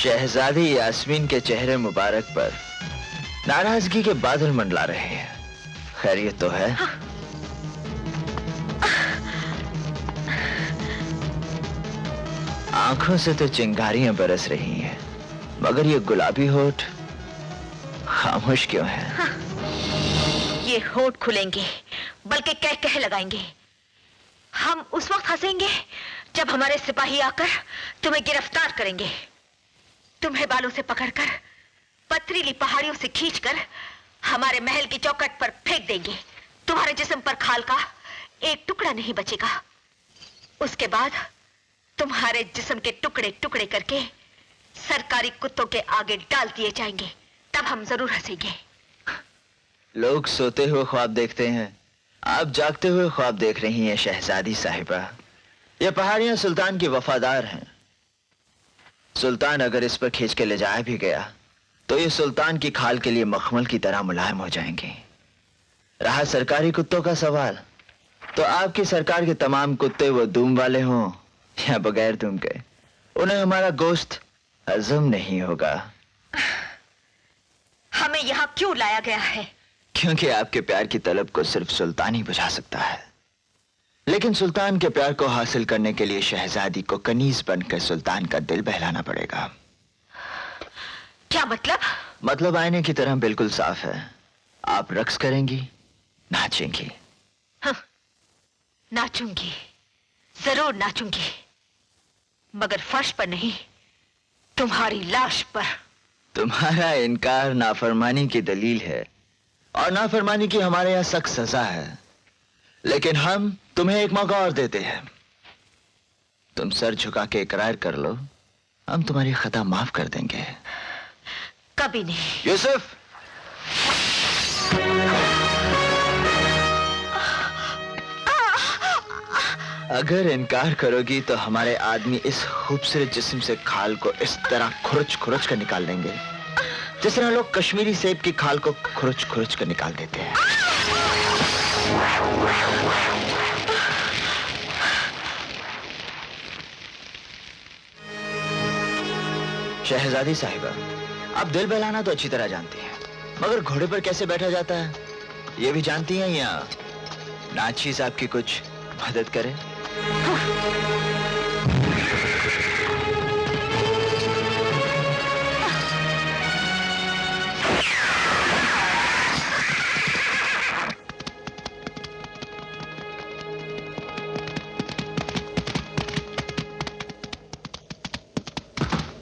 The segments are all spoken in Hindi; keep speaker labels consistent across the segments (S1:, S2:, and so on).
S1: शहजादी यास्मीन के चेहरे मुबारक पर नाराजगी के बादल मंडला रहे हैं। खैरियत तो है? आंखों से तो चिंगारियां बरस रही हैं, मगर ये गुलाबी होठ खामोश क्यों है?
S2: ये होठ खुलेंगे, बल्कि कह कह लगाएंगे। हम उस वक्त हंसेंगे जब हमारे सिपाही आकर तुम्हें गिरफ्तार करेंगे। तुम्हें बालों से पकड़कर पथरीली पहाड़ियों से खींचकर हमारे महल की चौखट पर फेंक देंगे। तुम्हारे जिस्म पर खाल का एक टुकड़ा नहीं बचेगा। उसके बाद तुम्हारे जिस्म के टुकड़े टुकड़े करके सरकारी कुत्तों के आगे डाल दिए जाएंगे। तब हम जरूर हंसेंगे।
S1: लोग सोते हुए ख्वाब देखते हैं, आप जागते हुए ख्वाब देख रही हैं शहजादी साहिबा। ये पहाड़ियां सुल्तान की वफादार हैं। सुल्तान अगर इस पर खींच के ले जाया भी गया तो ये सुल्तान की खाल के लिए मखमल की तरह मुलायम हो जाएंगे। रहा सरकारी कुत्तों का सवाल, तो आपकी सरकार के तमाम कुत्ते वो दूम वाले हों या बगैर दूम के, उन्हें हमारा गोश्त हजम नहीं होगा।
S2: हमें यहाँ क्यों लाया गया है?
S1: क्योंकि आपके प्यार की तलब को सिर्फ सुल्तान ही बुझा सकता है। लेकिन सुल्तान के प्यार को हासिल करने के लिए शहजादी को कनीज बनकर सुल्तान का दिल बहलाना पड़ेगा।
S2: क्या मतलब?
S1: मतलब आईने की तरह बिल्कुल साफ है। आप रक्स करेंगी, नाचेंगी।
S2: हाँ, नाचूंगी, जरूर नाचूंगी, मगर फर्श पर नहीं, तुम्हारी लाश पर।
S1: तुम्हारा इनकार नाफरमानी की दलील है और नाफरमानी की हमारे यहां सख्त सजा है। लेकिन हम तुम्हें एक मौका और देते हैं। तुम सर झुका के इकरार कर लो, हम तुम्हारी खता माफ कर देंगे।
S2: कभी नहीं।
S1: यूसुफ, अगर इनकार करोगी तो हमारे आदमी इस खूबसूरत जिस्म से खाल को इस तरह खुरच खुरच कर निकाल देंगे, जिस तरह लोग कश्मीरी सेब की खाल को खुरच खुरच कर निकाल देते हैं। शहजादी साहिबा, आप दिल बहलाना तो अच्छी तरह जानती हैं, मगर घोड़े पर कैसे बैठा जाता है ये भी जानती हैं या नाचीज आपकी कुछ मदद करे?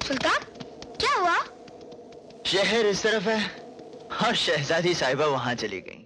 S2: सुल्तान, क्या हुआ?
S1: शहर इस तरफ है और शहजादी साहिबा वहां चली गई।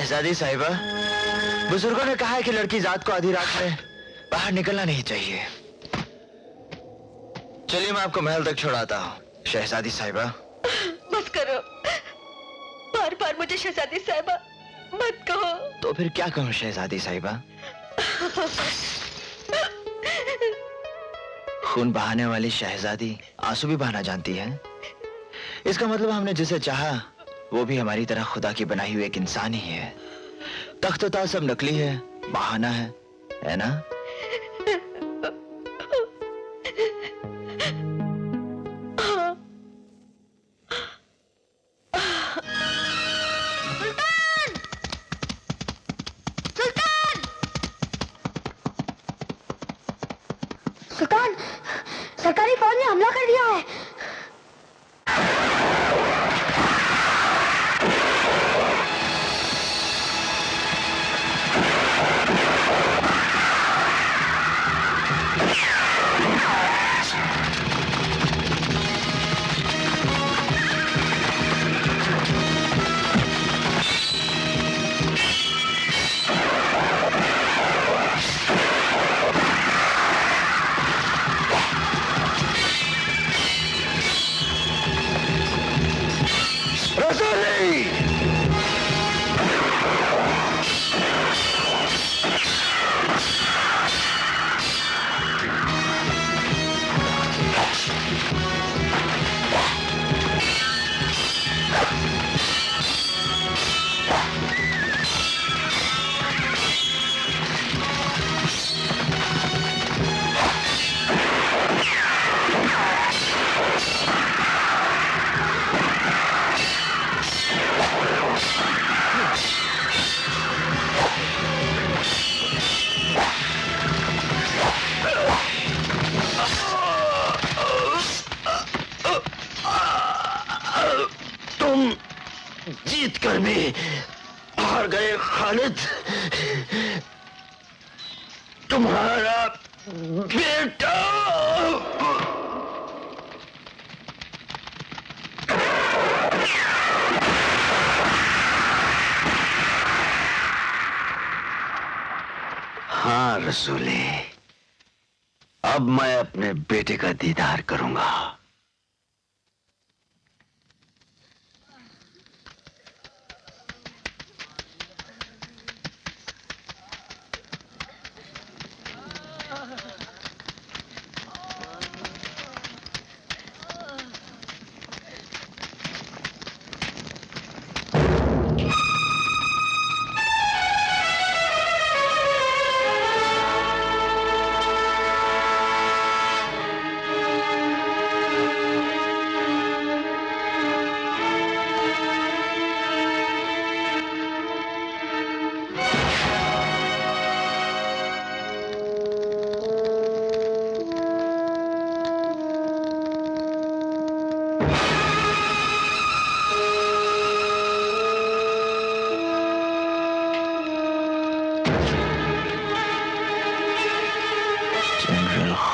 S1: शहजादी साहिबा, बुजुर्गों ने कहा है कि लड़की जात को आधी रात में बाहर निकलना नहीं चाहिए। चलिए मैं आपको महल तक छोड़ाता हूँ। शहजादी साहिबा।
S2: बस करो, बार बार मुझे शहजादी साहिबा मत कहो।
S1: तो फिर क्या कहूँ शहजादी साहिबा? खून बहाने वाली शहजादी आंसू भी बहाना जानती है। इसका मतलब हमने जिसे चाहा वो भी हमारी तरह खुदा की बनाई हुई एक इंसान ही है। तख्त ताज सब नकली है, बहाना है ना?
S3: सुल्तान, सरकारी फौज ने हमला कर दिया है।
S1: जीत कर भी हार गए खालिद। तुम्हारा बेटा हाँ रसूले, अब मैं अपने बेटे का दीदार करूंगा।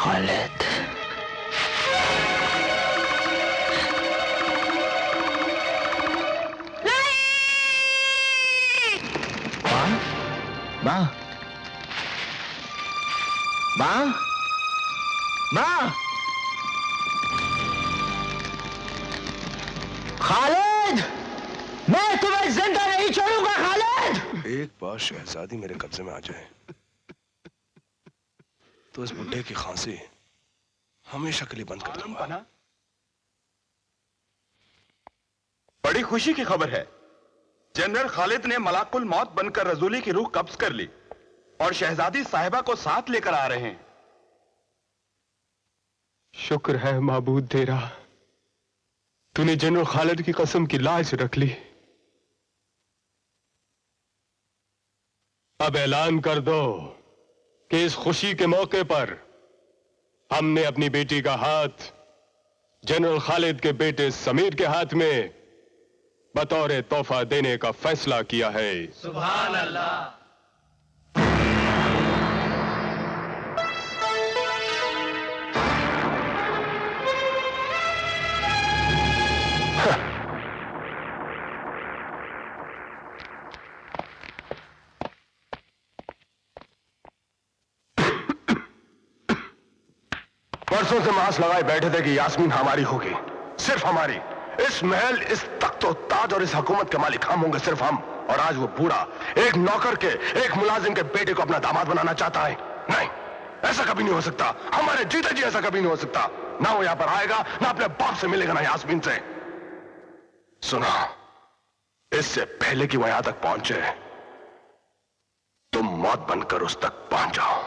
S1: खालिद, माँ, माँ, माँ, खालिद, मैं तुम्हें जिंदा नहीं छोड़ूंगा खालिद।
S4: एक बार शहजादी मेरे कब्जे में आ जाए तो इस बुड्ढे की खांसी हमेशा के लिए बंद कर दूंगा।
S5: बड़ी खुशी की खबर है, जनरल खालिद ने मलाकुल मौत बनकर रजूली की रूह कब्ज कर ली और शहजादी साहिबा को साथ लेकर आ रहे हैं।
S6: शुक्र है माबूद तेरा, तूने जनरल खालिद की कसम की लाज रख ली। अब ऐलान कर दो कि इस खुशी के मौके पर हमने अपनी बेटी का हाथ जनरल खालिद के बेटे समीर के हाथ में बतौर तोहफा देने का फैसला किया है।
S7: सुभान अल्लाह।
S4: परसों से मांस लगाए बैठे थे कि यास्मीन हमारी होगी, सिर्फ हमारी। इस महल, इस तख्तो ताज और इस हुकूमत के मालिक हम होंगे, सिर्फ हम। और आज वो बूढ़ा एक नौकर के, एक मुलाजिम के बेटे को अपना दामाद बनाना चाहता है। नहीं, ऐसा कभी नहीं हो सकता। हमारे जीते जी ऐसा कभी नहीं हो सकता। ना वो यहां पर आएगा, ना अपने बाप से मिलेगा, ना यास्मीन से। सुना, इससे पहले कि वो यहां तक पहुंचे, तुम मौत बनकर उस तक पहुंच जाओ।